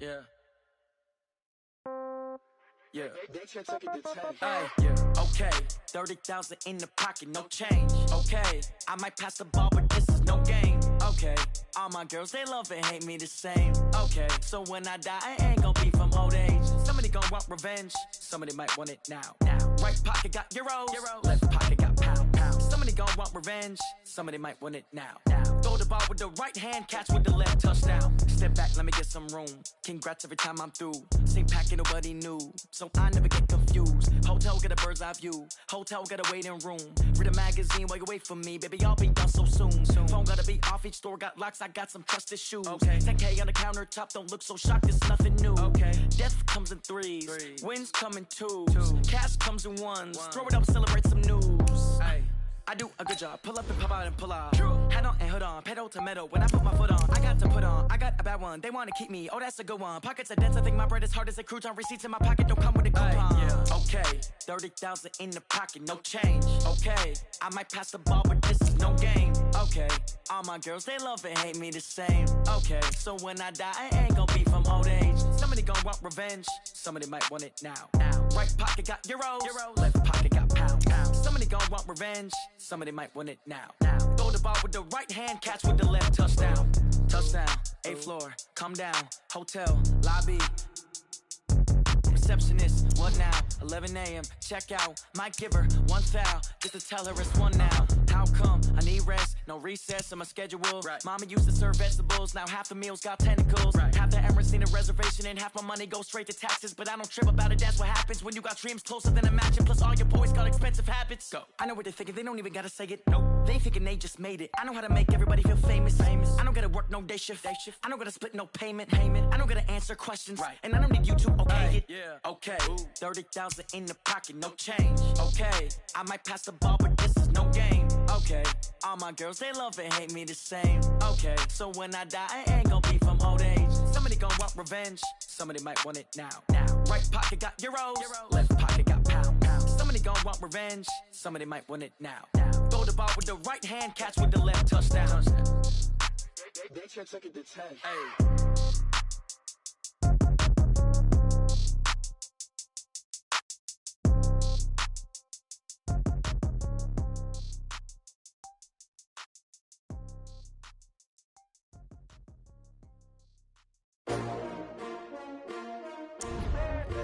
Yeah. Yeah. They can't take it to 10. Hey, yeah. Okay. 30,000 in the pocket, no change. Okay. I might pass the ball, but this is no game. Okay. All my girls, they love and hate me the same. Okay. So when I die, I ain't gon' be from old age. Somebody gon' want revenge. Somebody might want it now. Right pocket got euros. Left pocket got pound. Somebody gon' want revenge. Somebody might want it now. Throw the ball with the right hand, catch with the left, touchdown. Step back, let me get some room. Congrats every time I'm through. Same packet, nobody knew. So I never get confused. Hotel get a bird's eye view. Hotel get a waiting room. Read a magazine while you wait for me. Baby, I'll be done so soon. Phone gotta be off, each store got locks. I got some trusted shoes. 10K on the countertop, don't look so shocked, it's nothing new. Death comes in threes. Wins come in twos. Cash comes in ones. Throw it up, celebrate some news. I do a good job, pull up and pop out and pull out. Head on and hood on, pedal to metal. When I put my foot on, I got to put on. I got a bad one, they wanna keep me, oh that's a good one. Pockets are dense, I think my bread is hard as a crouton. Receipts in my pocket don't come with a coupon. Okay, 30,000 in the pocket, no change. Okay, I might pass the ball, but this is no game. Okay, all my girls, they love and hate me the same. Okay, so when I die, I ain't gon' be from old age. Somebody gon' want revenge, somebody might want it now. Right pocket got euros. Left pocket got pound. Somebody gon' want revenge, somebody might want it now. Throw the ball with the right hand, catch with the left, touchdown. Touchdown, 8th floor, come down. Hotel, lobby. Receptionist, what now? 11 a.m., check out. Might give her one foul, just to tell her it's one now. How come? I need rest, no recess in my schedule. Mama used to serve vegetables, now half the meals got tentacles. Half the Emirates need a reservation and half my money goes straight to taxes. But I don't trip about it, that's what happens when you got dreams closer than imagine. Plus all your boys got expensive habits. Go. I know what they're thinking, they don't even gotta say it. Nope. They thinking they just made it. I know how to make everybody feel famous. I don't gotta work no day shift. I don't gotta split no payment. I don't gotta answer questions. And I don't need you to okay it. Okay, 30,000 in the pocket, no change. Okay, I might pass the ball, but this is no game. Okay, all my girls, they love and hate me the same. Okay, so when I die, I ain't gon' be from old age. Somebody gon' want revenge, somebody might want it now. Right pocket got euros, left pocket got pound. Somebody gon' want revenge, somebody might want it now. Throw the ball with the right hand, catch with the left, touchdown. They can't take it to 10.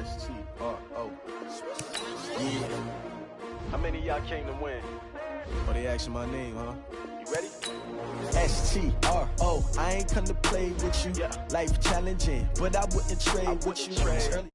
S-T-R-O. Yeah. How many of y'all came to win? Oh, they asking my name, huh? You ready? S-T-R-O. I ain't come to play with you. Life challenging, but I wouldn't trade with you. Early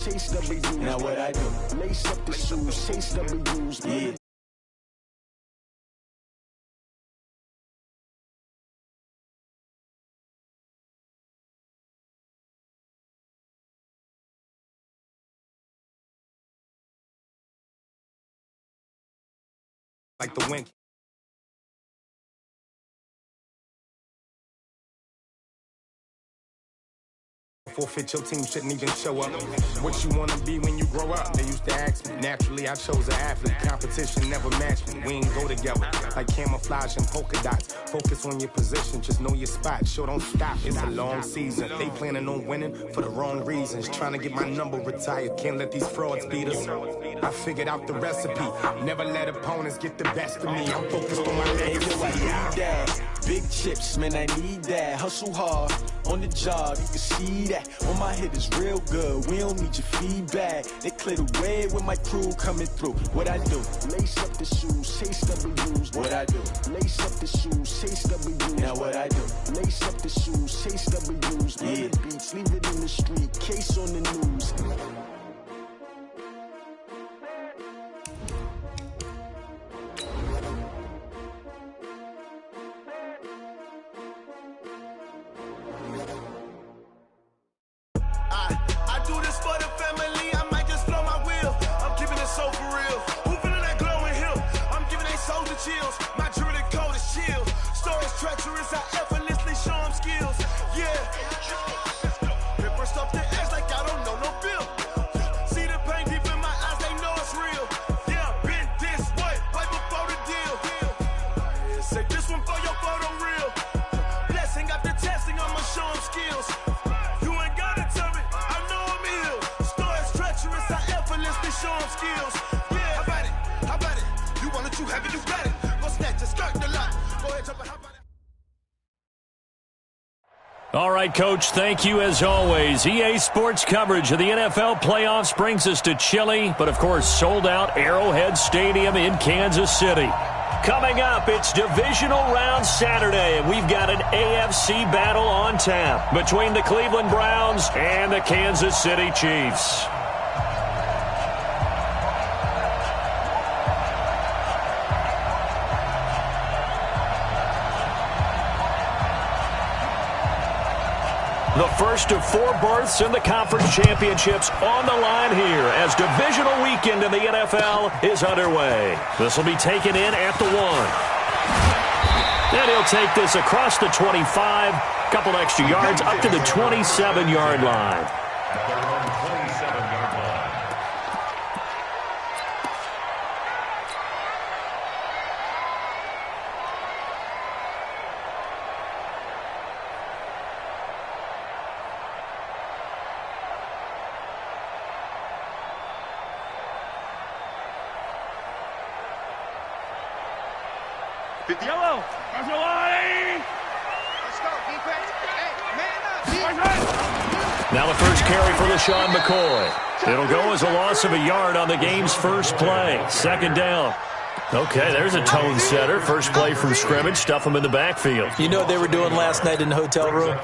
chase W's. Now what I do? Lace up the shoes, chase W's. Yeah. Like the wind. Forfeit, your team shouldn't even show up. What you wanna be when you grow up? They used to ask me. Naturally, I chose an athlete. Competition never matched me. We ain't go together. Like camouflage and polka dots. Focus on your position, just know your spot. Sure, don't stop. It's a long season. They planning on winning for the wrong reasons. Trying to get my number retired. Can't let these frauds beat us. I figured out the recipe. Never let opponents get the best of me. I'm focused on my legacy. Big chips, man, I need that. Hustle hard on the job, you can see that. On my head is real good, we don't need your feedback. They clear the way with my crew coming through. What I do? Lace up the shoes, chase W's. What I do? Lace up the shoes, chase W's. Now what I do? Lace up the shoes, chase W's. Yeah. The beats, leave it in the street, case on the news. I do this for the family, I might just blow my wheel. I'm keeping it so for real. Who feeling that glowing hill? I'm giving they souls the chills. My jewelry code is chill. Stories treacherous, I effortlessly show them skills. Yeah. Paper stuff the edge like I don't know no bill. See the pain deep in my eyes, they know it's real. Yeah, been this way, way before the deal. Say this one for your photo reel. Blessing after testing, I'ma show them skills. Show them skills. Yeah, how about it? How about it? You want it, you have it, you got it. Go snatch a skirt the lot. Go ahead, jump it, how about it? All right, Coach, thank you as always. EA Sports coverage of the NFL playoffs brings us to chilly, but of course sold out Arrowhead Stadium in Kansas City. Coming up, it's Divisional Round Saturday, and we've got an AFC battle on tap between the Cleveland Browns and the Kansas City Chiefs. The first of 4 berths in the conference championships on the line here as divisional weekend in the NFL is underway. This will be taken in at the 1. And he'll take this across the 25, couple extra yards up to the 27-yard line. Yellow. Let's go, defense. Hey, man up. Now the first carry for LaShawn McCoy. It'll go as a loss of a yard on the game's first play. Second down. Okay, there's a tone setter. First play from scrimmage. Stuff them in the backfield. You know what they were doing last night in the hotel room?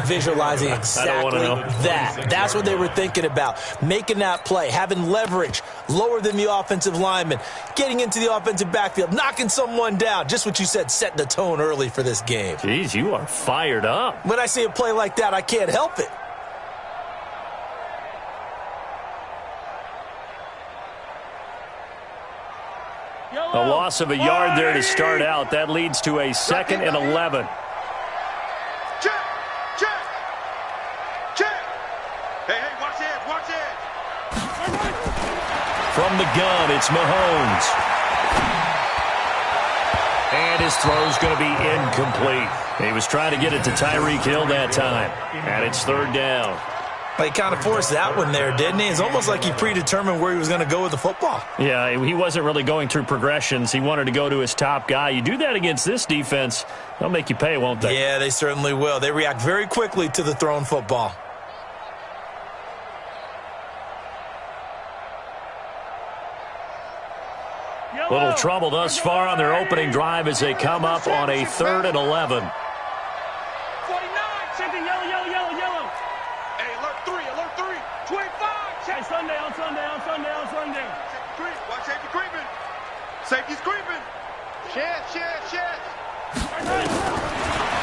Visualizing exactly that. That's what they were thinking about. Making that play, having leverage, lower than the offensive lineman, getting into the offensive backfield, knocking someone down. Just what you said, setting the tone early for this game. Jeez, you are fired up. When I see a play like that, I can't help it. A loss of a yard there to start out. That leads to a 2nd and 11. Check. Hey, watch it. From the gun, it's Mahomes. And his throw's going to be incomplete. He was trying to get it to Tyreek Hill that time. And it's 3rd down. He kind of forced that one there, didn't he? It's almost like he predetermined where he was going to go with the football. Yeah, he wasn't really going through progressions. He wanted to go to his top guy. You do that against this defense, they'll make you pay, won't they? Yeah, they certainly will. They react very quickly to the thrown football. Little trouble thus far on their opening drive as they come up on a 3rd and 11. 49, check the yellow. Hey, alert 3, 25, check. Hey, Sunday. Watch safety creeping. Safety's creeping. Shit.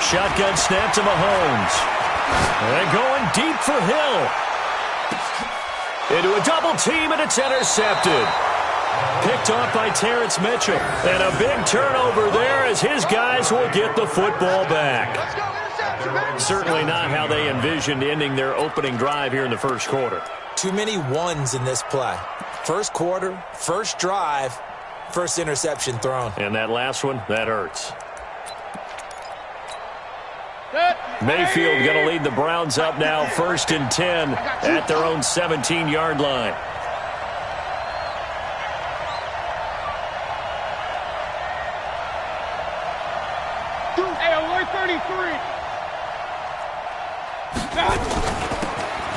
Shotgun snap to Mahomes. They're going deep for Hill. Into a double team, and it's intercepted. Picked off by Terrence Mitchell. And a big turnover there as his guys will get the football back. Let's go, interception, baby. Certainly not how they envisioned ending their opening drive here in the first quarter. Too many ones in this play. First quarter, first drive, first interception thrown. And that last one, that hurts. Mayfield going to lead the Browns up now, 1st and 10 at their own 17-yard line. Hey,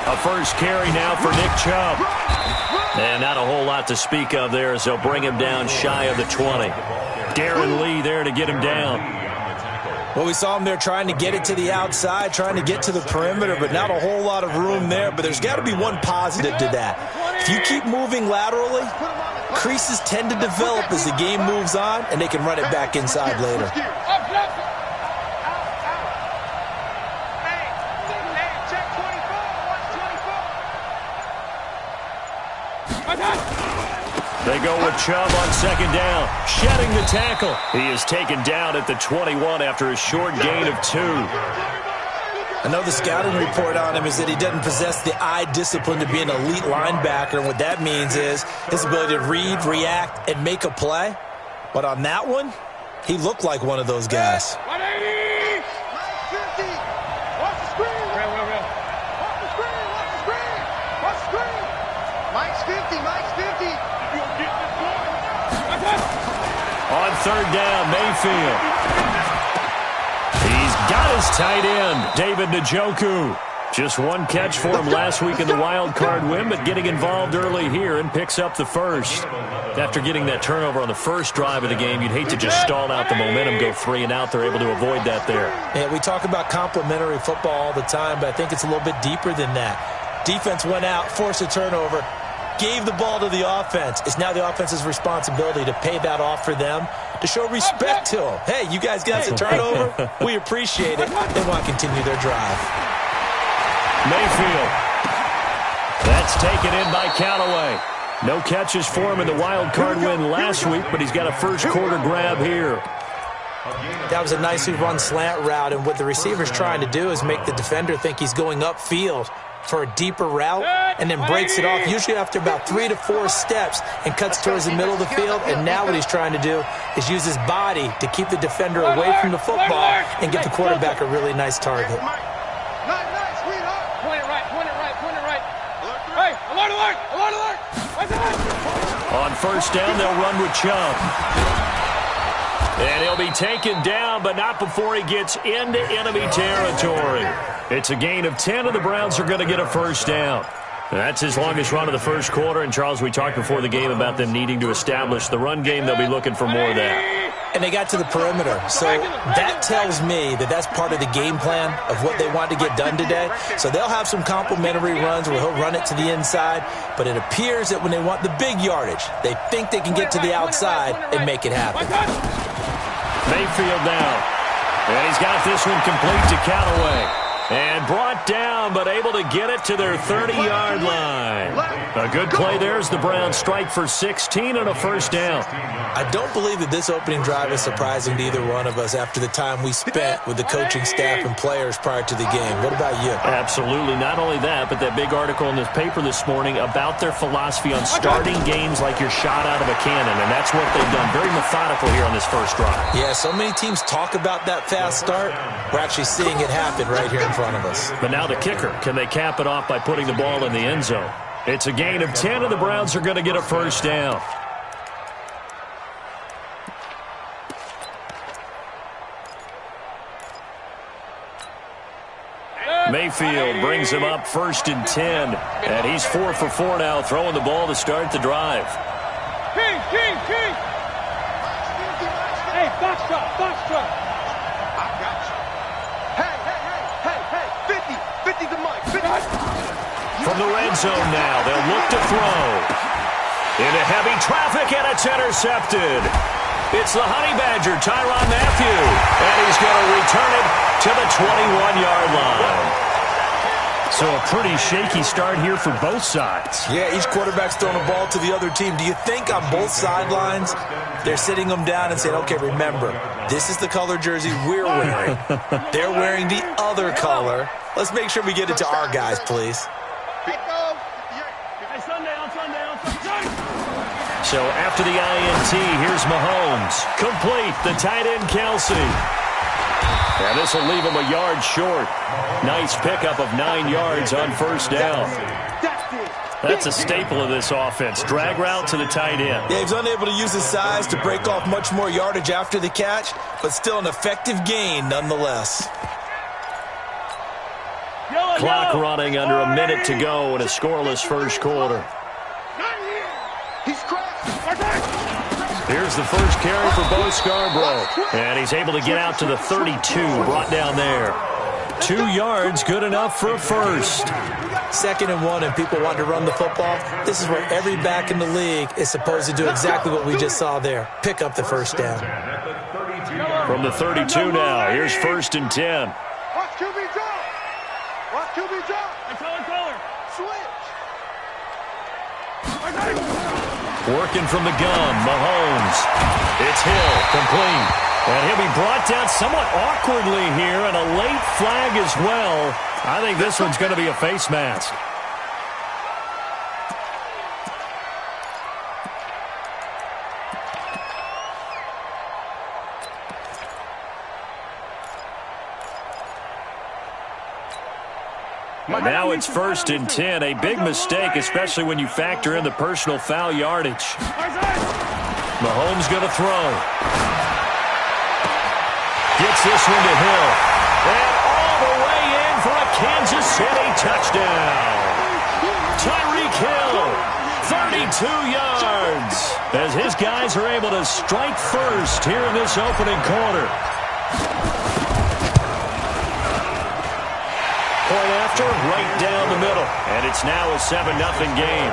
A first carry now for Nick Chubb. And not a whole lot to speak of there as they'll bring him down shy of the 20. Darren Lee there to get him down. Well, we saw him there trying to get it to the outside, trying to get to the perimeter, but not a whole lot of room there. But there's got to be one positive to that. If you keep moving laterally, creases tend to develop as the game moves on, and they can run it back inside later. They go with Chubb on second down, shedding the tackle. He is taken down at the 21 after a short gain of 2. I know the scouting report on him is that he doesn't possess the eye discipline to be an elite linebacker, and what that means is his ability to read, react, and make a play. But on that one, he looked like one of those guys. 180! 50! Watch the screen! Real. Watch the screen! Watch the screen! Watch the screen! Mike's 50! Mike's 50! On third down, Mayfield. He's got his tight end, David Njoku. Just one catch for him last week in the wild card win, but getting involved early here and picks up the first. After getting that turnover on the first drive of the game, you'd hate to just stall out the momentum, go 3 and out. They're able to avoid that there. Yeah, we talk about complementary football all the time, but I think it's a little bit deeper than that. Defense went out, forced a turnover, gave the ball to the offense. It's now the offense's responsibility to pay that off for them, to show respect to them. Hey, you guys got the turnover. We appreciate it. They want to continue their drive. Mayfield. That's taken in by Callaway. No catches for him in the wild card win last week, but he's got a first quarter grab here. That was a nicely run slant route, and what the receiver's trying to do is make the defender think he's going upfield for a deeper route, and then breaks it off, usually after about 3 to 4 steps, and cuts towards the middle of the field. And now what he's trying to do is use his body to keep the defender away from the football and get the quarterback a really nice target. Nice, sweetheart. Point it right. Hey, alert. On first down, they'll run with Chubb. And he'll be taken down, but not before he gets into enemy territory. It's a gain of 10, and the Browns are going to get a first down. That's his longest run of the first quarter. And, Charles, we talked before the game about them needing to establish the run game. They'll be looking for more of that. And they got to the perimeter. So that tells me that that's part of the game plan of what they want to get done today. So they'll have some complimentary runs where he'll run it to the inside. But it appears that when they want the big yardage, they think they can get to the outside and make it happen. Mayfield now. And he's got this one complete to Callaway. And brought down, but able to get it to their 30-yard line. A good play there as the Browns strike for 16 and a first down. I don't believe that this opening drive is surprising to either one of us after the time we spent with the coaching staff and players prior to the game. What about you? Absolutely. Not only that, but that big article in this paper this morning about their philosophy on starting games like you're shot out of a cannon, and that's what they've done. Very methodical here on this first drive. Yeah, so many teams talk about that fast start. We're actually seeing it happen right here in front of us. But now the kicker, can they cap it off by putting the ball in the end zone? It's a gain of 10, and the Browns are going to get a first down. Mayfield brings him up first and 10, and he's 4 for 4 now, throwing the ball to start the drive. King. Hey, box truck. I got you. Hey, 50 to Mike. 50. From the red zone now, they'll look to throw. Into heavy traffic, and it's intercepted. It's the Honey Badger, Tyrann Mathieu, and he's going to return it to the 21-yard line. So a pretty shaky start here for both sides. Yeah, each quarterback's throwing a ball to the other team. Do you think on both sidelines they're sitting them down and saying, okay, remember, this is the color jersey we're wearing. They're wearing the other color. Let's make sure we get it to our guys, please. So after the INT, here's Mahomes. Complete, the tight end Kelsey. And this will leave him a yard short. Nice pickup of 9 yards on first down. That's a staple of this offense. Drag route to the tight end. Yeah, he's unable to use his size to break off much more yardage after the catch, but still an effective gain nonetheless. Clock running under a minute to go in a scoreless first quarter. Here's the first carry for Bo Scarborough. And he's able to get out to the 32, brought down there. 2 yards, good enough for a first. 2nd and 1, and people want to run the football. This is where every back in the league is supposed to do exactly what we just saw there. Pick up the first down. From the 32 now, here's 1st and 10. Watch QB drop. Watch QB drop. Color. Switch. Working from the gun, Mahomes. It's Hill, complete. And he'll be brought down somewhat awkwardly here, and a late flag as well. I think this one's going to be a face mask. Now it's 1st and 10. A big mistake, especially when you factor in the personal foul yardage. Mahomes going to throw. Gets this one to Hill. And all the way in for a Kansas City touchdown. Tyreek Hill, 32 yards. As his guys are able to strike first here in this opening quarter. Point after, right down the middle. And it's now a 7-0 game.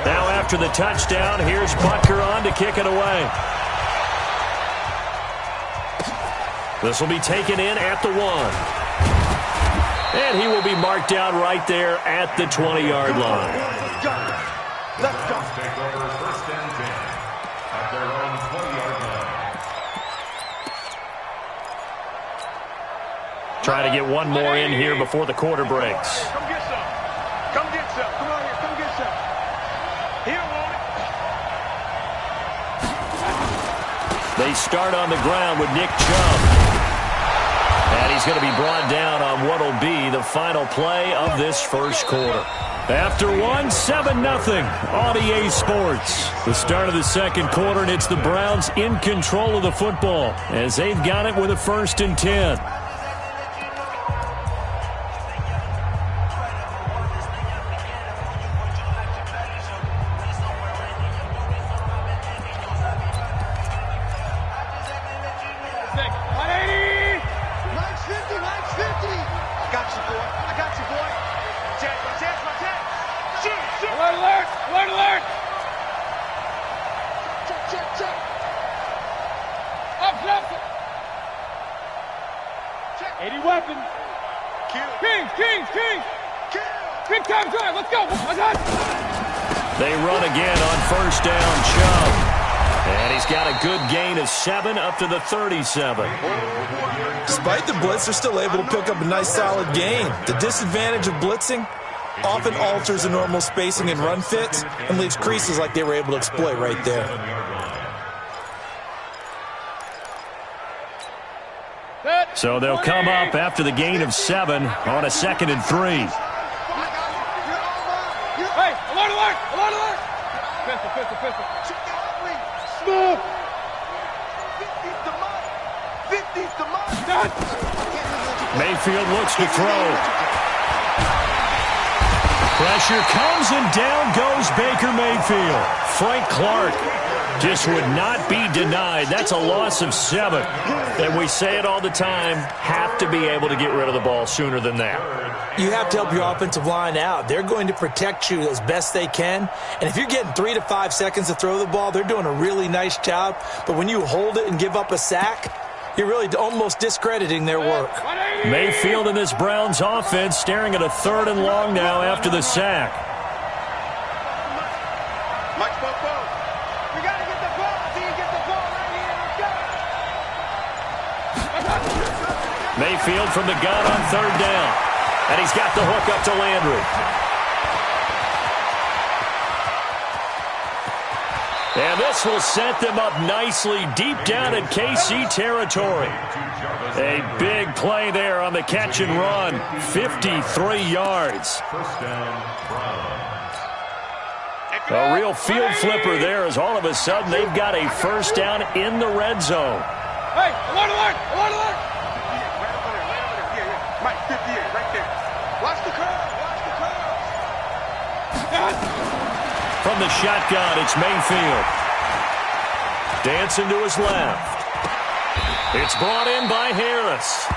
Now after the touchdown, here's Butker on to kick it away. This will be taken in at the 1. And he will be marked down right there at the 20-yard line. Let's go. Take over 1st and 10 at their own 20-yard line. Trying to get one more in here before the quarter breaks. Come get some. Come get some. Come on here. Come get some. Here, woman. They start on the ground with Nick Chubb. And he's going to be brought down on what will be the final play of this first quarter. After 1, 7-0 on EA Sports. The start of the second quarter, and it's the Browns in control of the football as they've got it with a 1st and 10. They run again on 1st down, Chubb. And he's got a good gain of 7 up to the 37. Despite the blitz, they're still able to pick up a nice solid gain. The disadvantage of blitzing often alters the normal spacing and run fits and leaves creases like they were able to exploit right there. So they'll come up after the gain of 7 on a 2nd and 3. Hey, alert, alert, alert, alert. Pistol. Smooth. 50's the mark. Mayfield looks to throw. Pressure comes and down goes Baker Mayfield. Frank Clark just would not be denied. That's a loss of 7. And we say it all the time, have to be able to get rid of the ball sooner than that. You have to help your offensive line out. They're going to protect you as best they can. And if you're getting 3 to 5 seconds to throw the ball, they're doing a really nice job. But when you hold it and give up a sack, you're really almost discrediting their work. Mayfield in this Browns offense staring at a 3rd and long now after the sack. We got to get the ball. See you get the ball right here. Let's go. Mayfield from the gun on 3rd down. And he's got the hook up to Landry. And this will set them up nicely deep down in KC territory. A big play there on the catch and run. 53 yards. First down, Browns. A real field flipper there as all of a sudden they've got a first down in the red zone. Hey, alert! Right over there. Yeah. Mike, 58, right there. Watch the curve. From the shotgun, it's Mayfield. Dancing to his left. It's brought in by Harris.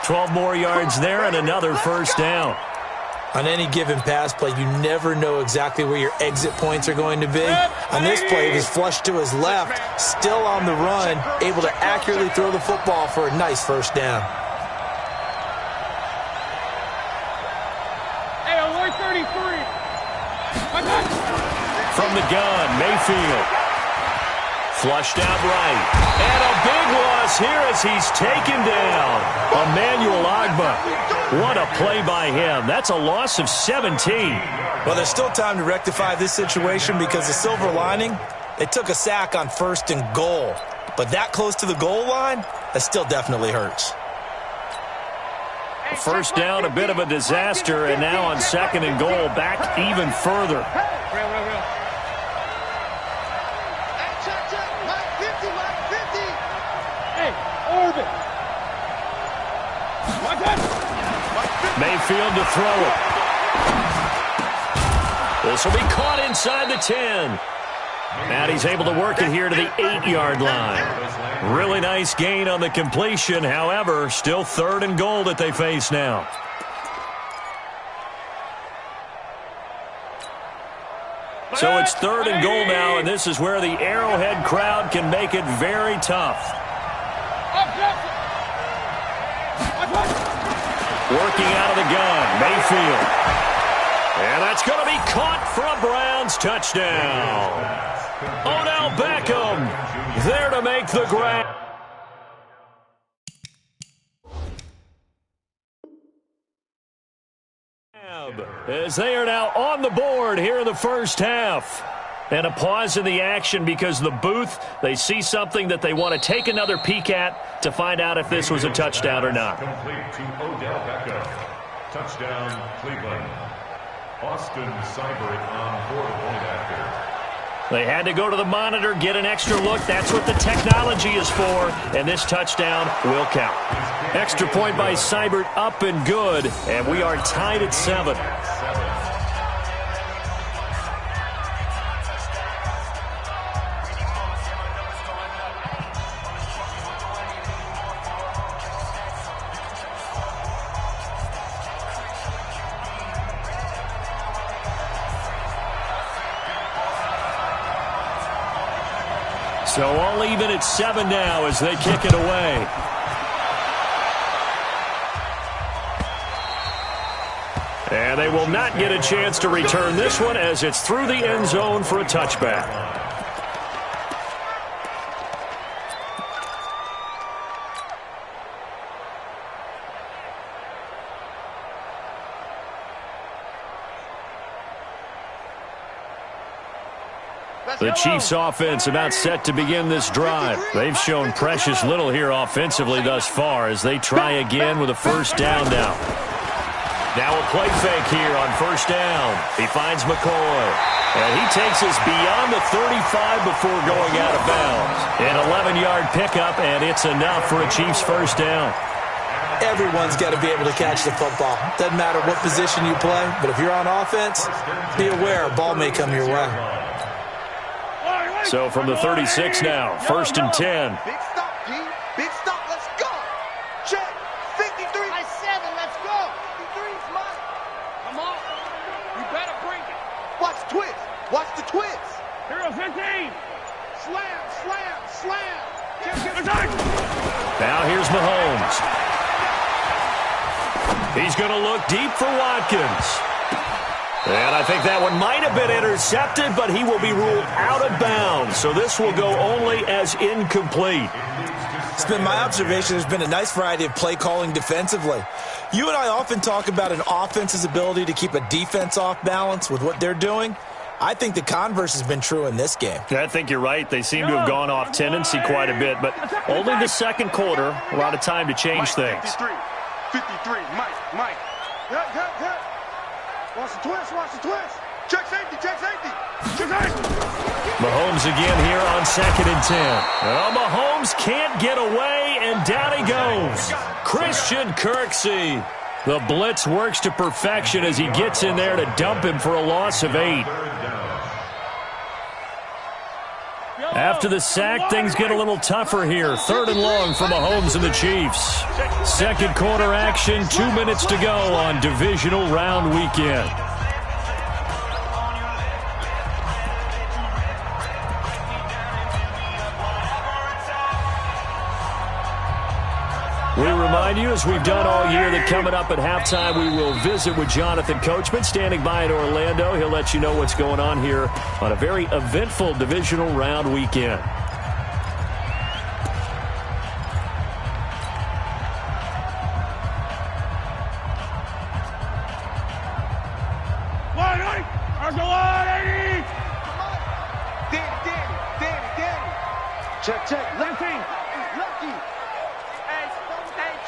12 more yards there and another first down. On any given pass play, you never know exactly where your exit points are going to be. On this play, he was flushed to his left, still on the run, able to accurately throw the football for a nice first down. Hey, alert 33. From the gun, Mayfield. Flushed out right. And a big loss here as he's taken down. Emmanuel Ogbah. What a play by him. That's a loss of 17. Well, there's still time to rectify this situation because the silver lining, they took a sack on 1st and goal. But that close to the goal line, that still definitely hurts. First down, a bit of a disaster, and now on 2nd and goal, back even further. Mayfield to throw it. This will be caught inside the 10. And he's able to work it here to the 8-yard line. Really nice gain on the completion. However, still 3rd and goal that they face now. So it's 3rd and goal now, and this is where the Arrowhead crowd can make it very tough. Working out of the gun, Mayfield. And that's going to be caught for a Browns touchdown. Odell Beckham there to make the grab. As they are now on the board here in the first half. And a pause in the action because the booth, they see something that they want to take another peek at to find out if this was a touchdown or not. Complete to Odell Beckham. Touchdown, Cleveland. Austin Seibert on 4-point after. They had to go to the monitor, get an extra look. That's what the technology is for, and this touchdown will count. Extra point by Seibert, up and good, and we are tied at 7. So all even at 7 now as they kick it away. And they will not get a chance to return this one as it's through the end zone for a touchback. The Chiefs offense about set to begin this drive. They've shown precious little here offensively thus far as they try again with a first down now. Now a play fake here on first down. He finds McCoy. And he takes us beyond the 35 before going out of bounds. An 11-yard pickup, and it's enough for a Chiefs first down. Everyone's got to be able to catch the football. Doesn't matter what position you play, but if you're on offense, be aware a ball may come your way. So from the 36 now, 1st and 10. Big stop, G. Big stop. Let's go. Check. 53. By 7. Let's go. 53's mine. Come on. You better bring it. Watch the twist. Watch the twist. Here goes 15. Slam, slam, slam. Now here's Mahomes. He's going to look deep for Watkins. And I think that one might have been intercepted, but he will be ruled out of bounds. So this will go only as incomplete. It's been my observation there's been a nice variety of play calling defensively. You and I often talk about an offense's ability to keep a defense off balance with what they're doing. I think the converse has been true in this game. I think you're right. They seem to have gone off tendency quite a bit, but only the second quarter. A lot of time to change things. 53, Mike. Hit. Watch the twist. Check safety. Mahomes again here on 2nd and 10. Well, Mahomes can't get away, and down he goes. Christian Kirksey. The blitz works to perfection as he gets in there to dump him for a loss of 8. After the sack, things get a little tougher here. 3rd and long for Mahomes and the Chiefs. Second quarter action, 2 minutes to go on divisional round weekend. We remind you, as we've done all year, that coming up at halftime, we will visit with Jonathan Coachman, standing by in Orlando. He'll let you know what's going on here on a very eventful divisional round weekend. Check. Lefty.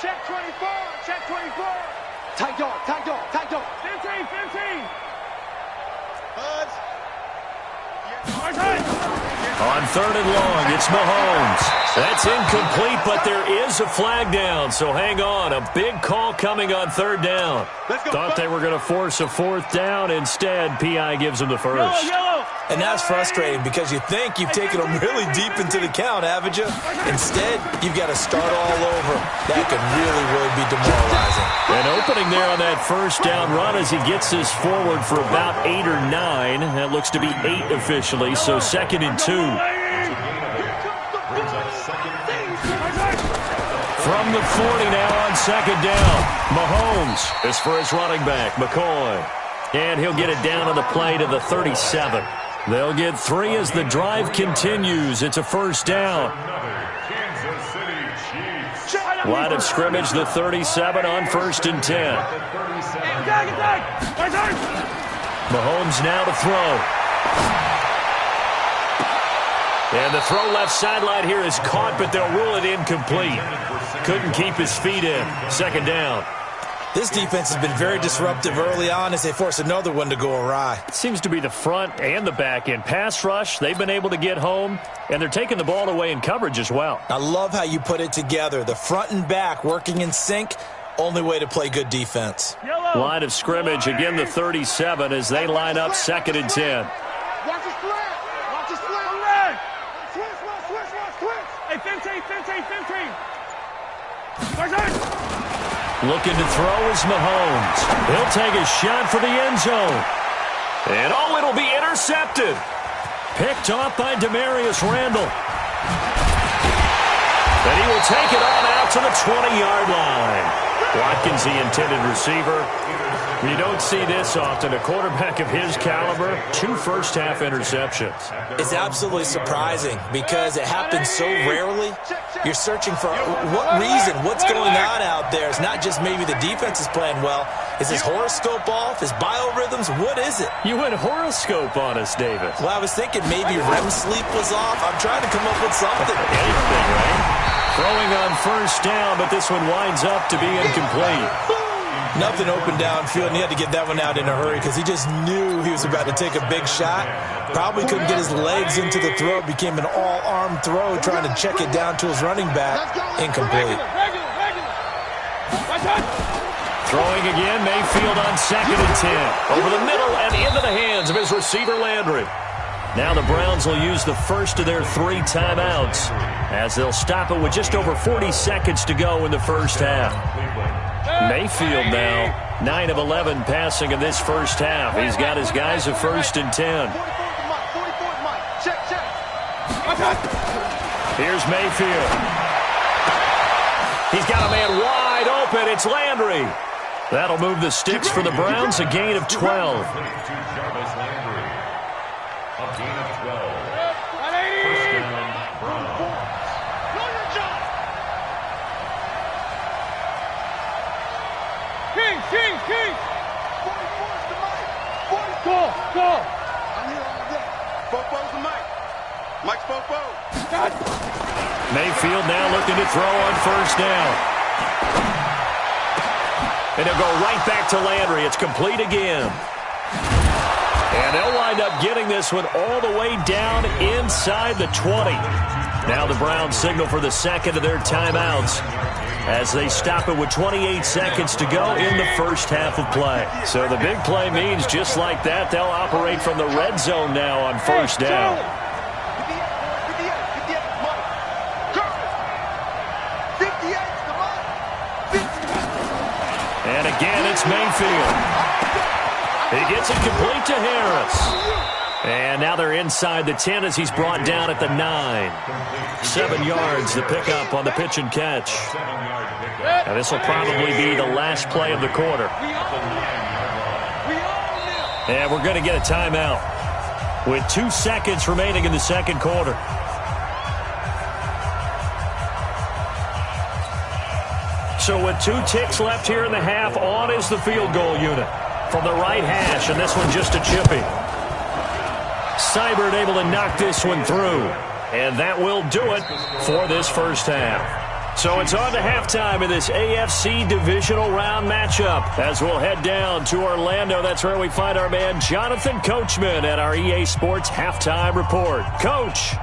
Check 24. Tight dog. 15. Buds. On 3rd and long, it's Mahomes. That's incomplete, but there is a flag down, so hang on. A big call coming on 3rd down. Thought they were going to force a 4th down. Instead, P.I. gives them the first. And that's frustrating because you think you've taken them really deep into the count, haven't you? Instead, you've got to start all over. That could really be demoralizing. An opening there on that first down run as he gets this forward for about 8 or 9. That looks to be 8 officially, so 2nd and 2. From the 40 now on 2nd down. Mahomes is for his running back, McCoy. And he'll get it down on the play to the 37. They'll get 3 as the drive continues. It's a first down. Line of scrimmage, the 37 on 1st and 10. Mahomes now to throw. And the throw left sideline here is caught, but they'll rule it incomplete. Couldn't keep his feet in. 2nd down. This defense has been very disruptive early on as they force another one to go awry. It seems to be the front and the back end. Pass rush, they've been able to get home, and they're taking the ball away in coverage as well. I love how you put it together. The front and back working in sync, only way to play good defense. Line of scrimmage, again the 37 as they line up 2nd and 10. Watch the split. Switch. Hey, 15. Looking to throw is Mahomes. He'll take a shot for the end zone. And it'll be intercepted. Picked off by Demarius Randall. And he will take it on out to the 20-yard line. Watkins, the intended receiver. You don't see this often. A quarterback of his caliber, 2 first-half interceptions. It's absolutely surprising because it happens so rarely. You're searching for what reason, what's going on out there. It's not just maybe the defense is playing well. Is his horoscope off? His biorhythms? What is it? You went horoscope on us, David. Well, I was thinking maybe REM sleep was off. I'm trying to come up with something. Anything, right? Throwing on first down, but this one winds up to be incomplete. Nothing open downfield, and he had to get that one out in a hurry because he just knew he was about to take a big shot. Probably couldn't get his legs into the throw. Became an all-arm throw, trying to check it down to his running back. Incomplete. Throwing again, Mayfield on 2nd and 10. Over the middle and into the hands of his receiver, Landry. Now the Browns will use the first of their 3 timeouts as they'll stop it with just over 40 seconds to go in the first half. Mayfield now, 9 of 11 passing in this first half. He's got his guys at 1st and 10. Here's Mayfield. He's got a man wide open. It's Landry. That'll move the sticks for the Browns, a gain of 12. Go. I'm here all day. Fofo's the mic. Mike's Fofo. Mayfield now looking to throw on first down. And he'll go right back to Landry. It's complete again. And they'll wind up getting this one all the way down inside the 20. Now the Browns signal for the second of their timeouts as they stop it with 28 seconds to go in the first half of play. So the big play means just like that, they'll operate from the red zone now on first down. And again, it's Mayfield. He gets it complete to Harris. And now they're inside the 10 as he's brought down at the 9. 7 yards, the pickup on the pitch and catch. And this will probably be the last play of the quarter. And we're going to get a timeout with 2 seconds remaining in the second quarter. So with 2 ticks left here in the half, on is the field goal unit from the right hash, and this one just a chippy. Seibert able to knock this one through, and that will do it for this first half. So it's on to halftime in this AFC divisional round matchup as we'll head down to Orlando. That's where we find our man Jonathan Coachman at our EA Sports Halftime Report. Coach.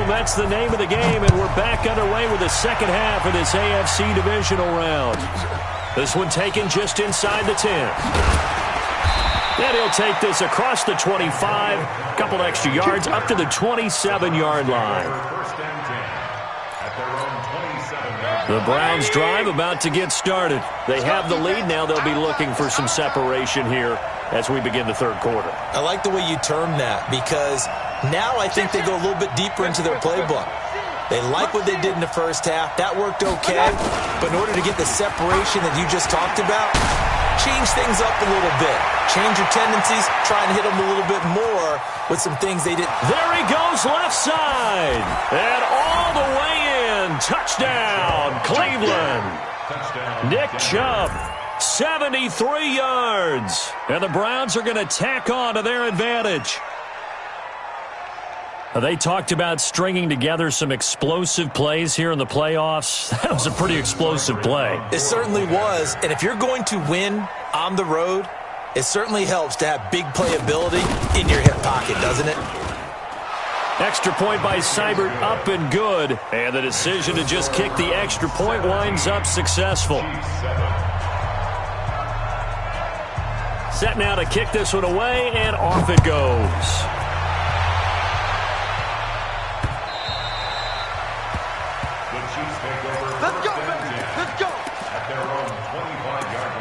That's the name of the game, and we're back underway with the second half of this AFC divisional round. This one taken just inside the 10. And he'll take this across the 25, a couple extra yards, up to the 27-yard line. The Browns drive about to get started. They have the lead. Now they'll be looking for some separation here as we begin the third quarter. I like the way you term that because now I think they go a little bit deeper into their playbook. They like what they did in the first half. That worked okay. But in order to get the separation that you just talked about, change things up a little bit. Change your tendencies. Try and hit them a little bit more with some things they did. There he goes left side. And all the way in. Touchdown, Cleveland. Nick Chubb. 73 yards. And the Browns are going to tack on to their advantage. They talked about stringing together some explosive plays here in the playoffs. That was a pretty explosive play. It certainly was. And if you're going to win on the road, it certainly helps to have big playability in your hip pocket, doesn't it? Extra point by Seibert up and good. And the decision to just kick the extra point winds up successful. Set now to kick this one away, and off it goes. Let's go, baby. Let's go. At their own 25-yard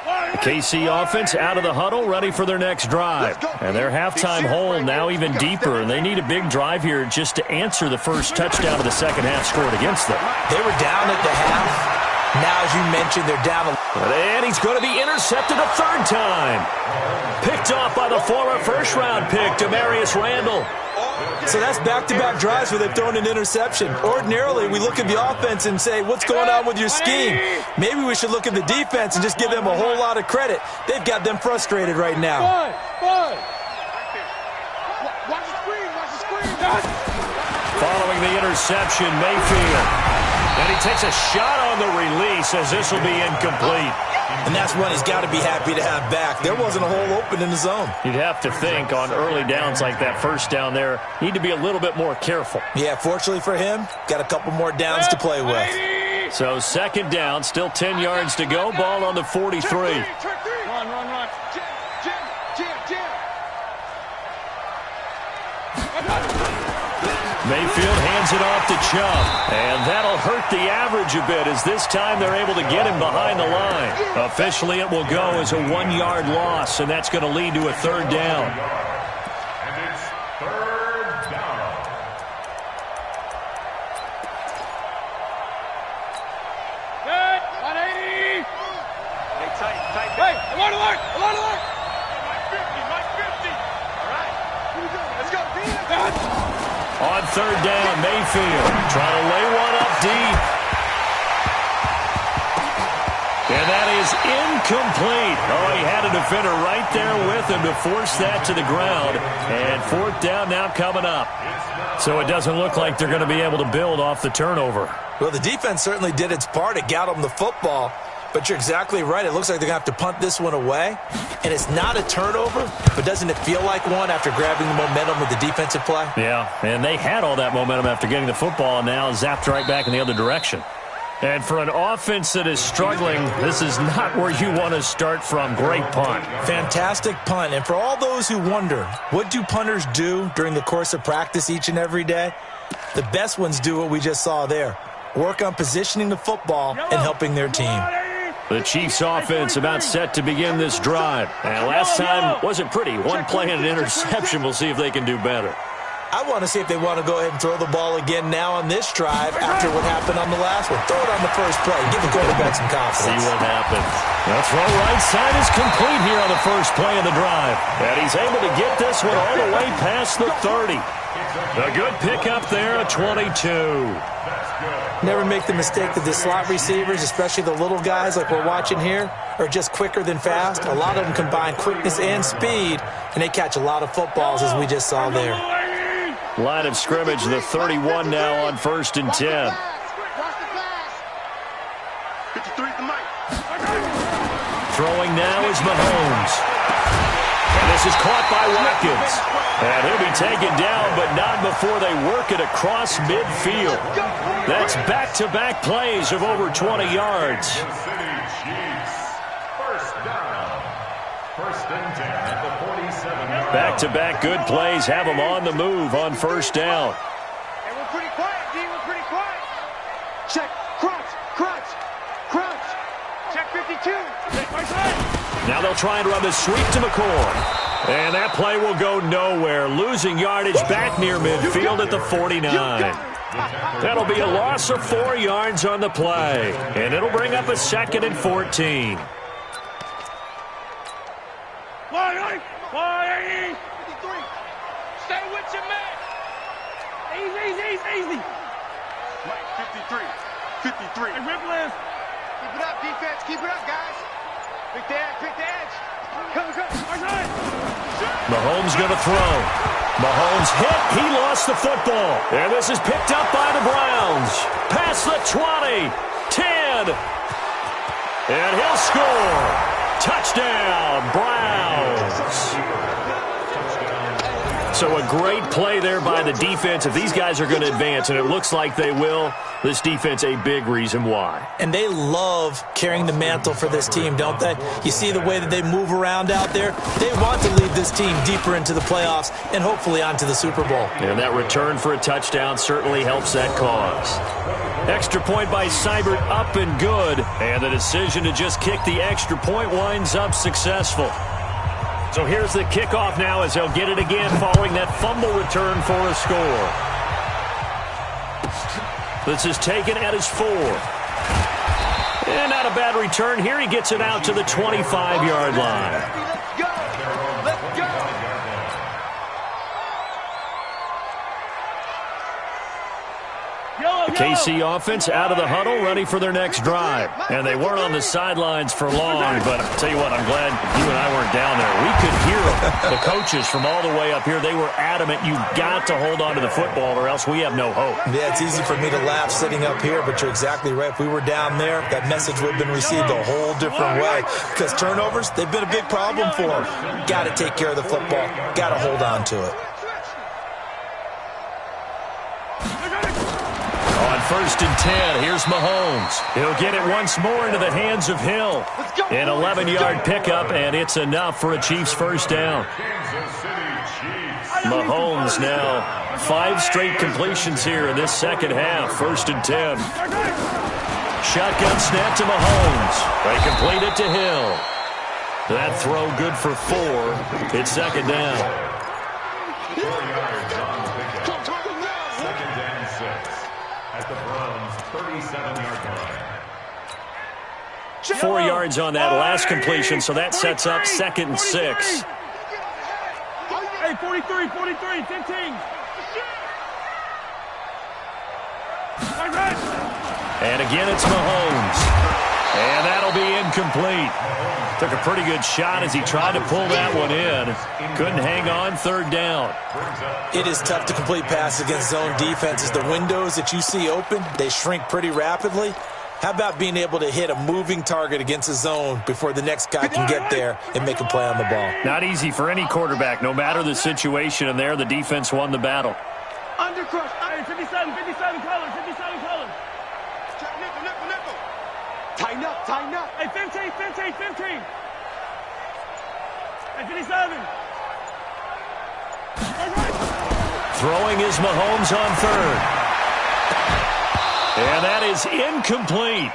line. The KC offense out of the huddle, ready for their next drive. And their halftime hole now even deeper, and they need a big drive here just to answer the first touchdown of the second half scored against them. They were down at the half. Now, as you mentioned, they're down. And he's going to be intercepted a third time. Picked off by the former first-round pick, Demarius Randall. So that's back-to-back drives where they've thrown an interception. Ordinarily, we look at the offense and say, what's going on with your scheme? Maybe we should look at the defense and just give them a whole lot of credit. They've got them frustrated right now. Watch the screen. Watch the screen. Following the interception, Mayfield. And he takes a shot on the release as this will be incomplete. And that's one he's got to be happy to have back. There wasn't a hole open in the zone. You'd have to think on early downs like that first down there, need to be a little bit more careful. Yeah, fortunately for him, got a couple more downs to play with. So second down, still 10 yards to go. Ball on the 43. Run. Mayfield hands it off to Chubb. And that'll hurt the average a bit as this time they're able to get him behind the line. Officially, it will go as a 1-yard loss, and that's going to lead to a third down. And it's third down. Good. 180. Hey, tight. Hey, alert. Like 50. All right. third down. Mayfield trying to lay one up deep. And that is incomplete. Oh, he had a defender right there with him to force that to the ground. And fourth down now coming up. So it doesn't look like they're going to be able to build off the turnover. Well, the defense certainly did its part. It got them the football. But you're exactly right. It looks like they're going to have to punt this one away. And it's not a turnover, but doesn't it feel like one after grabbing the momentum with the defensive play? Yeah, and they had all that momentum after getting the football, and now zapped right back in the other direction. And for an offense that is struggling, this is not where you want to start from. Great punt. Fantastic punt. And for all those who wonder, what do punters do during the course of practice each and every day? The best ones do what we just saw there. Work on positioning the football and helping their team. The Chiefs offense about set to begin this drive. And last time wasn't pretty. One play and an interception. We'll see if they can do better. I want to see if they want to go ahead and throw the ball again now on this drive after what happened on the last one. Throw it on the first play. Give the quarterback some confidence. See what happens. The throw right side is complete here on the first play of the drive. And he's able to get this one all the way past the 30. A good pickup there at 22. Never make the mistake that the slot receivers, especially the little guys like we're watching here, are just quicker than fast. A lot of them combine quickness and speed, and they catch a lot of footballs as we just saw there. Line of scrimmage, the 31 now on 1st and 10. Throwing now is Mahomes. And this is caught by Watkins. And he'll be taken down, but not before they work it across midfield. That's back-to-back plays of over 20 yards. Back-to-back good plays have them on the move on first down. And we're pretty quiet, D. We're pretty quiet. Check. Crunch. Crunch. Crunch. Check 52. Now they'll try and run the sweep to McCoy. And that play will go nowhere. Losing yardage back near midfield at the 49. That'll be a loss of 4 yards on the play. And it'll bring up a 2nd and 14. Stay with your man. Easy. Mike, 53. 53. Hey, Rip Liz. Keep it up, defense. Keep it up, guys. Pick the edge. Come. Mahomes going to throw. Mahomes hit. He lost the football. And this is picked up by the Browns. Past the 20. 10. And he'll score. Touchdown, Browns. So a great play there by the defense. If these guys are going to advance, and it looks like they will, this defense a big reason why. And they love carrying the mantle for this team, don't they? You see the way that they move around out there? They want to lead this team deeper into the playoffs and hopefully onto the Super Bowl. And that return for a touchdown certainly helps that cause. Extra point by Seibert, up and good. And the decision to just kick the extra point winds up successful. So here's the kickoff now as they'll get it again following that fumble return for a score. This is taken at his 4. And not a bad return here. He gets it out to the 25-yard line. Let's go. The KC offense out of the huddle, ready for their next drive. And they weren't on the sidelines for long, but I'll tell you what, I'm glad you and I weren't down there. We could hear them. The coaches from all the way up here, they were adamant, you've got to hold on to the football or else we have no hope. Yeah, it's easy for me to laugh sitting up here, but you're exactly right. If we were down there, that message would have been received a whole different way. Because turnovers, they've been a big problem for them. Got to take care of the football. Got to hold on to it. On 1st and 10, here's Mahomes. He'll get it once more into the hands of Hill. An 11-yard pickup, and it's enough for a Chiefs first down. Mahomes now 5 straight completions here in this second half. 1st and 10. Shotgun snap to Mahomes. They complete it to Hill. That throw good for 4. It's 2nd down. 4 yards on the pickup. 2nd and 6 at the Browns' 37-yard line. 4 yards on that last completion, so that sets up 2nd and 6. Hey, 43, 15. And again, it's Mahomes. And that'll be incomplete. Took a pretty good shot as he tried to pull that one in. Couldn't hang on, third down. It is tough to complete passes against zone defenses. The windows that you see open, they shrink pretty rapidly. How about being able to hit a moving target against a zone before the next guy can get there and make a play on the ball? Not easy for any quarterback, no matter the situation. And there, the defense won the battle. Undercrush. 57 colors, 57 colors. Nickel. Tighten up. Hey, 15. Hey, 57. Throwing is Mahomes on third. And that is incomplete.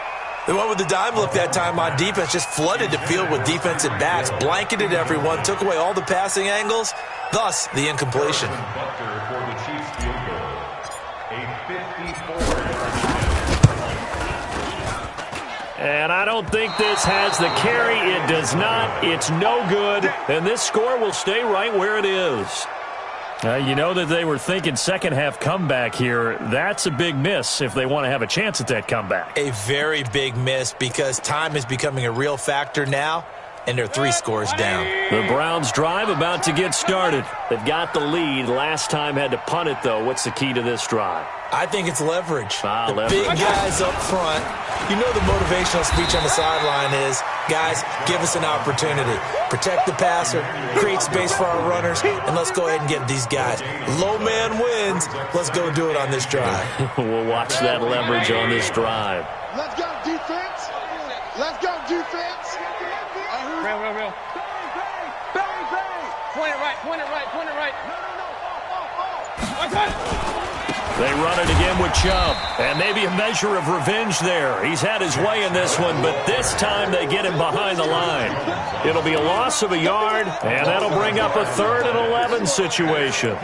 The one with the dime look that time on defense just flooded the field with defensive backs, blanketed everyone, took away all the passing angles, thus the incompletion. For the Chiefs field goal. A 54. And I don't think this has the carry. It does not. It's no good. And this score will stay right where it is. You know that they were thinking second half comeback here. That's a big miss if they want to have a chance at that comeback. A very big miss because time is becoming a real factor now, and they're 3 scores down. The Browns drive about to get started. They've got the lead. Last time had to punt it, though. What's the key to this drive? I think it's leverage. Leverage. Big guys up front. You know the motivational speech on the sideline is, guys, give us an opportunity. Protect the passer, create space for our runners, and let's go ahead and get these guys. Low man wins. Let's go do it on this drive. We'll watch that leverage on this drive. Let's go, defense. Let's go, defense. Real. Bang. Point it right. No. They run it again with Chubb. And maybe a measure of revenge there. He's had his way in this one, but this time they get him behind the line. It'll be a loss of a yard, and that'll bring up a 3rd and 11 situation.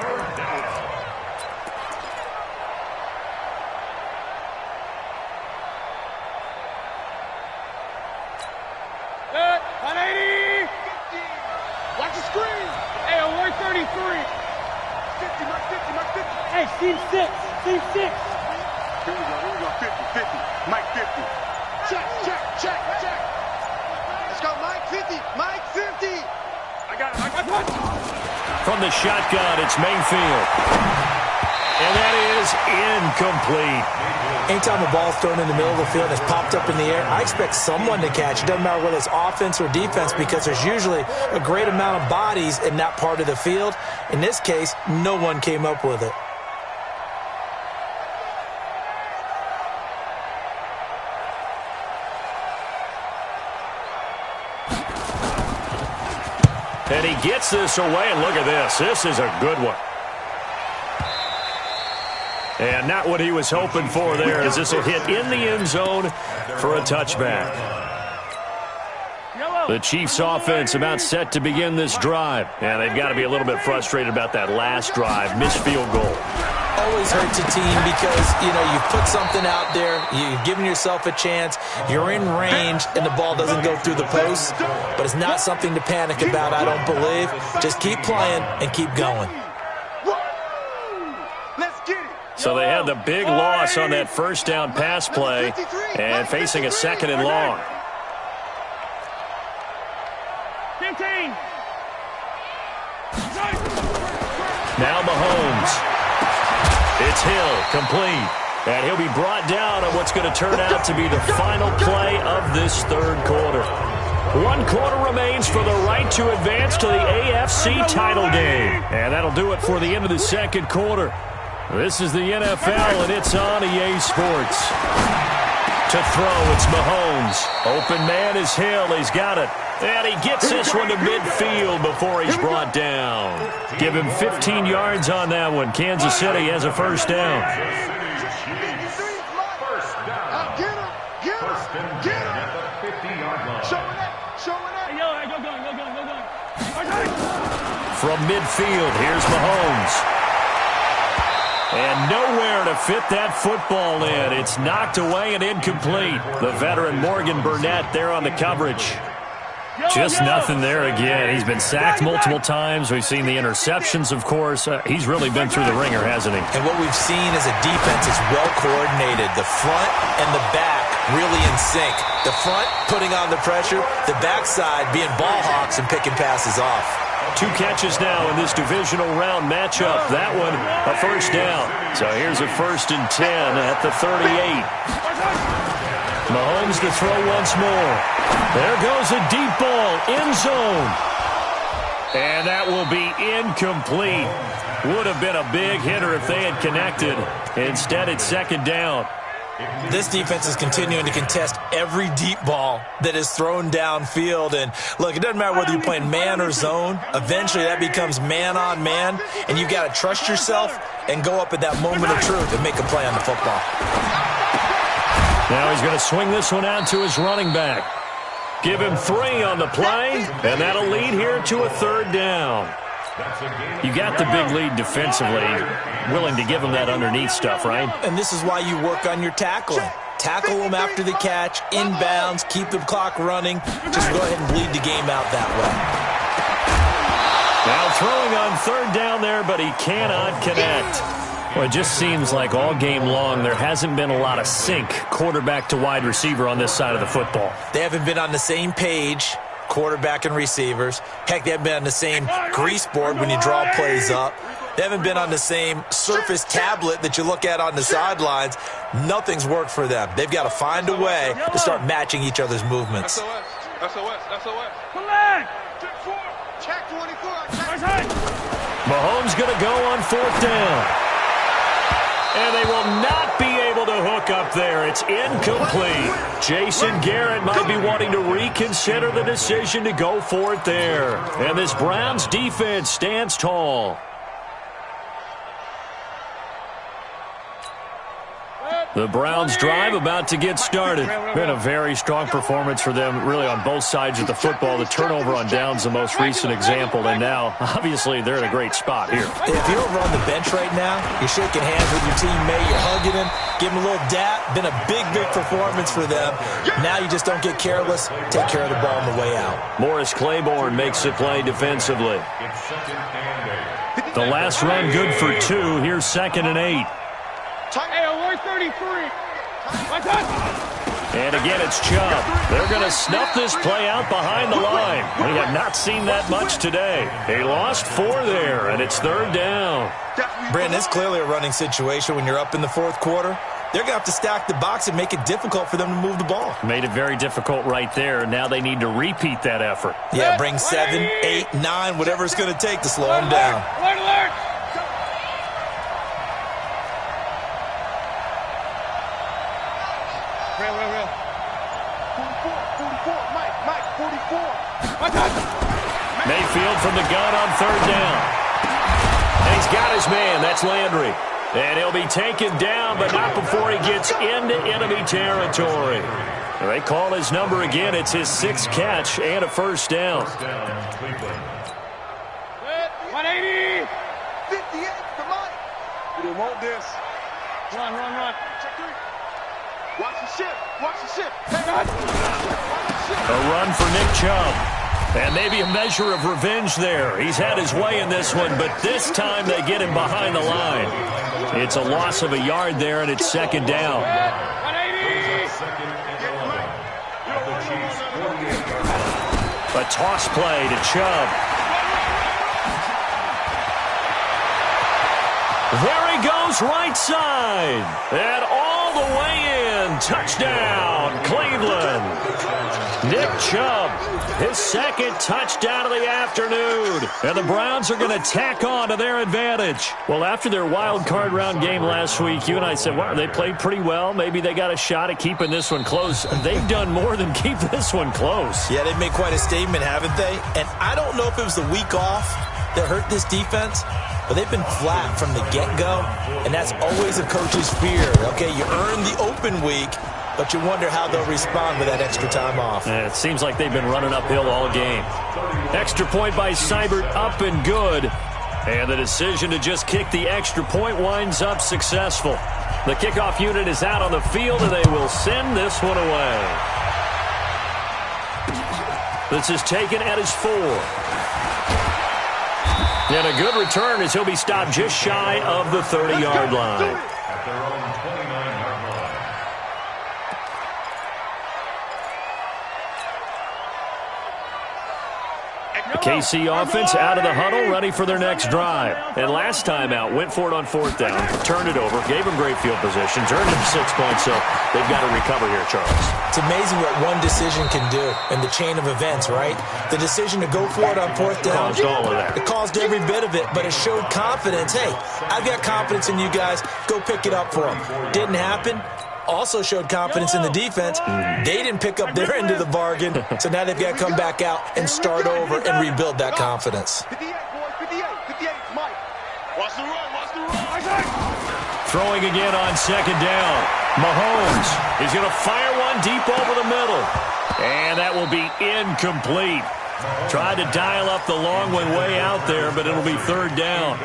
Watch the screen. Hey, on 133. 50. Hey, Steve 6. Here we go. 50. Mike 50. Check. Let's go, Mike 50. I got it. From the shotgun, it's Mayfield. And that is incomplete. Anytime a ball's thrown in the middle of the field and it's popped up in the air, I expect someone to catch. It doesn't matter whether it's offense or defense because there's usually a great amount of bodies in that part of the field. In this case, no one came up with it. And he gets this away, and look at this. This is a good one. And not what he was hoping for there, as this will hit in the end zone for a touchback. The Chiefs offense about set to begin this drive. And they've got to be a little bit frustrated about that last drive. Missed field goal. Always hurts a team because, you've put something out there, you've given yourself a chance, you're in range, and the ball doesn't go through the post. But it's not something to panic about, I don't believe. Just keep playing and keep going. So they had the big loss on that first down pass play and facing a 2nd and long. 15. Now Mahomes. It's Hill, complete. And he'll be brought down on what's going to turn out to be the final play of this 3rd quarter. 1 quarter remains for the right to advance to the AFC title game. And that'll do it for the end of the 2nd quarter. This is the NFL, and it's on EA Sports. To throw, it's Mahomes. Open man is Hill. He's got it. And he gets this one to midfield before he's brought down. Give him 15 yards on that one. Kansas City has a first down. From midfield, here's Mahomes. And nowhere to fit that football in. It's knocked away and incomplete. The veteran Morgan Burnett there on the coverage. Just nothing there again. He's been sacked multiple times. We've seen the interceptions, of course. He's really been through the ringer, hasn't he? And what we've seen is a defense that's well coordinated. The front and the back really in sync. The front putting on the pressure, the backside being ball hawks and picking passes off. 2 catches now in this divisional round matchup. That one, a first down. So here's a 1st and 10 at the 38. Mahomes to throw once more. There goes a deep ball, end zone. And that will be incomplete. Would have been a big hitter if they had connected. Instead, it's 2nd down. This defense is continuing to contest every deep ball that is thrown downfield. And, look, it doesn't matter whether you're playing man or zone. Eventually, that becomes man-on-man, and you've got to trust yourself and go up at that moment of truth and make a play on the football. Now he's going to swing this one out to his running back. Give him 3 on the play, and that'll lead here to a 3rd down. You got the big lead defensively, willing to give him that underneath stuff, right? And this is why you work on your tackling. Tackle them after the catch, inbounds, keep the clock running. Just go ahead and bleed the game out that way. Now throwing on 3rd down there, but he cannot connect. Well, it just seems like all game long there hasn't been a lot of sync quarterback to wide receiver on this side of the football. They haven't been on the same page, quarterback and receivers. Heck, they haven't been on the same grease board when you draw plays up. They haven't been on the same surface tablet that you look at on the sidelines. Nothing's worked for them. They've got to find a way to start matching each other's movements. SOS. Come on! Check 24. Mahomes going to go on 4th down. And they will not be able to hook up there. It's incomplete. Jason Garrett might be wanting to reconsider the decision to go for it there. And this Browns defense stands tall. The Browns drive about to get started. Been a very strong performance for them, really on both sides of the football. The turnover on downs, the most recent example, and now, obviously, they're in a great spot here. If you're over on the bench right now, you're shaking hands with your teammate, you're hugging him, give him a little dap. Been a big performance for them. Now you just don't get careless. Take care of the ball on the way out. Morris Claiborne makes the play defensively. The last run good for 2. Here's 2nd and 8. Hey, alert 33. And again, it's Chubb. They're going to snuff this play out behind the line. We have not seen that much today. They lost 4 there, and it's 3rd down. Brandon, it's clearly a running situation when you're up in the 4th quarter. They're going to have to stack the box and make it difficult for them to move the ball. Made it very difficult right there. Now they need to repeat that effort. Yeah, bring 7, 8, 9, whatever it's going to take to slow them down. Alert. Real. 44. Mike, 44. Mayfield from the gun on 3rd down. And he's got his man. That's Landry. And he'll be taken down, but not before he gets into enemy territory. They call his number again. It's his 6th catch and a 1st down. 180. 58 for Mike. We didn't want this. Run. Check 3. Watch the ship. Hang on. A run for Nick Chubb. And maybe a measure of revenge there. He's had his way in this one, but this time they get him behind the line. It's a loss of a yard there, and it's 2nd down. 180. A toss play to Chubb. There he goes, right side. And all the way in. Touchdown, Cleveland. Nick Chubb, his 2nd touchdown of the afternoon. And the Browns are going to tack on to their advantage. Well, after their wild card round game last week, you and I said, wow, they played pretty well. Maybe they got a shot at keeping this one close. They've done more than keep this one close. Yeah, they've made quite a statement, haven't they? And I don't know if it was the week off that hurt this defense, but they've been flat from the get-go, and that's always a coach's fear. Okay, you earn the open week, but you wonder how they'll respond with that extra time off. It seems like they've been running uphill all game. Extra point by Seibert, up and good. And the decision to just kick the extra point winds up successful. The kickoff unit is out on the field, and they will send this one away. This is taken at his 4. And a good return as he'll be stopped just shy of the 30-yard line. At their own 29-yard line. KC offense out of the huddle, ready for their next drive. And last time out, went for it on 4th down, turned it over, gave them great field position, turned them 6 points, so they've got to recover here, Charles. It's amazing what one decision can do in the chain of events, right? The decision to go for it on 4th down. Caused all of that. It caused every bit of it, but it showed confidence. Hey, I've got confidence in you guys. Go pick it up for them. Didn't happen. Also showed confidence in the defense. They didn't pick up their end of the bargain, so now they've got to come back out and start over and rebuild that confidence. 58, boys, 58, Mike. Watch the run. Throwing again on 2nd down. Mahomes is going to fire one deep over the middle. And that will be incomplete. Tried to dial up the long one way out there, but it'll be 3rd down.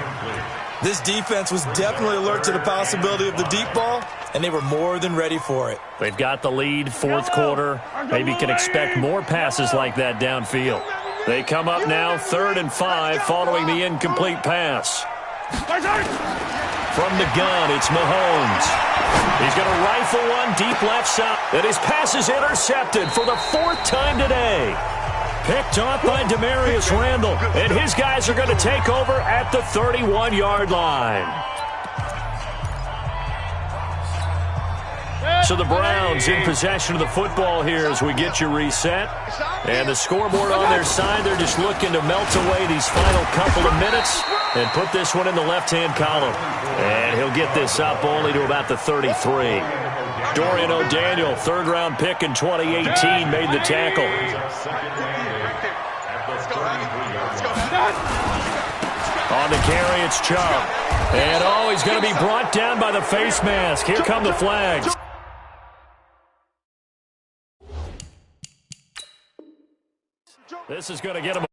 This defense was definitely alert to the possibility of the deep ball, and they were more than ready for it. They've got the lead, 4th quarter. Maybe can expect more passes like that downfield. They come up now, 3rd and 5, following the incomplete pass. From the gun, it's Mahomes. He's going to rifle one deep left side. And his pass is intercepted for the 4th time today. Picked off by Demarius Randall. And his guys are going to take over at the 31-yard line. So the Browns in possession of the football here as we get you reset. And the scoreboard on their side, they're just looking to melt away these final couple of minutes and put this one in the left-hand column. And he'll get this up only to about the 33. Dorian O'Daniel, 3rd-round pick in 2018, made the tackle. On the carry, it's Chubb. And, he's going to be brought down by the face mask. Here come the flags. This is going to get him.